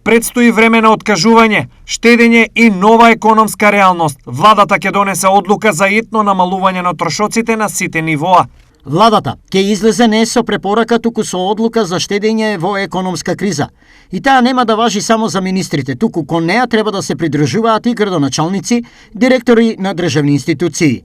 Предстои време на откажување, штедење и нова економска реалност. Владата ќе донесе одлука за итно намалување на трошоците на сите нивоа. Владата ќе излезе не со препорака, туку со одлука за штедење во економска криза. И таа нема да важи само за министрите, туку кон неа треба да се придржуваат и градоначалници, директори на државни институции.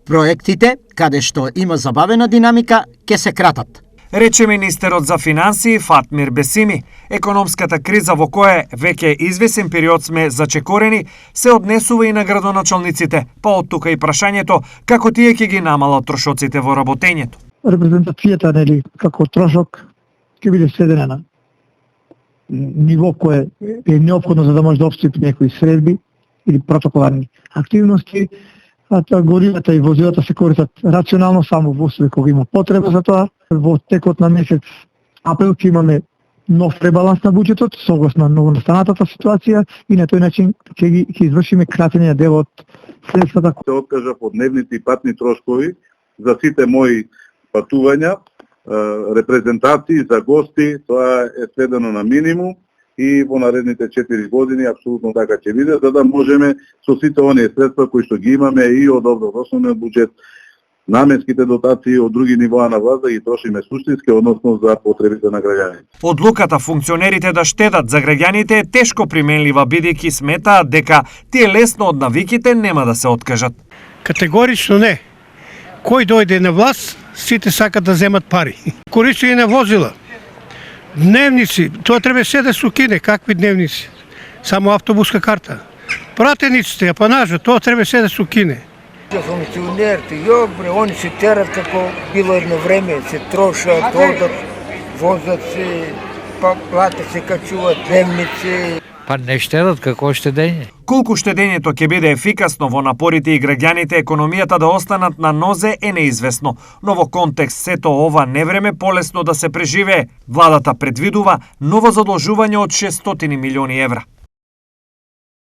Проектите, каде што има забавена динамика, ќе се кратат. Рече министерот за финансии Фатмир Бесими. Економската криза во која веќе извесен период сме зачекорени се однесува и на градоначалниците, па од тука и прашањето како тие ќе ги намалат трошоците во работењето. Репрезентацијата, нели, како трошок ќе биде сведена на ниво кое е неопходно за да може да обстипи некои средби или протоколарни активности. Горивата и возилата се користат рационално само во случај кога има потреба за тоа. Во текот на месец април ќе имаме нов ребаланс на буџетот согласно новонастанатата ситуација и на тој начин ќе извршиме кратење дел од средствата. Се откажав од дневните и патни трошкови за сите мои патувања, репрезентации за гости, тоа е сведено на минимум и во наредните 4 години апсолутно така ќе биде, за да можеме со сите оние средства кои што ги имаме и од основниот буџет, наменските дотации од други нивоа на власт да ги трошиме суштински, односно за потребите на граѓаните. Одлуката функционерите да штедат за граѓаните е тешко применлива, бидејќи сметаат дека тие лесно од навиките нема да се откажат. Категорично не. Кој дојде на власт, сите сакат да земат пари. Користење на возила, дневници, тоа треба се да се укине. Какви дневници? Само автобуска карта. Пратениците, апанажа, тоа треба се да се укине. Функционерите, они се терат како било едно време, се трошат, одат, возат се, плата се качуваат, дневници. Па не штедат, како штедење. Колку штедењето ќе биде ефикасно во напорите и граѓаните економијата да останат на нозе е неизвестно, но во контекст сето ова невреме полесно да се преживее. Владата предвидува ново задолжување од 600 милиони евра.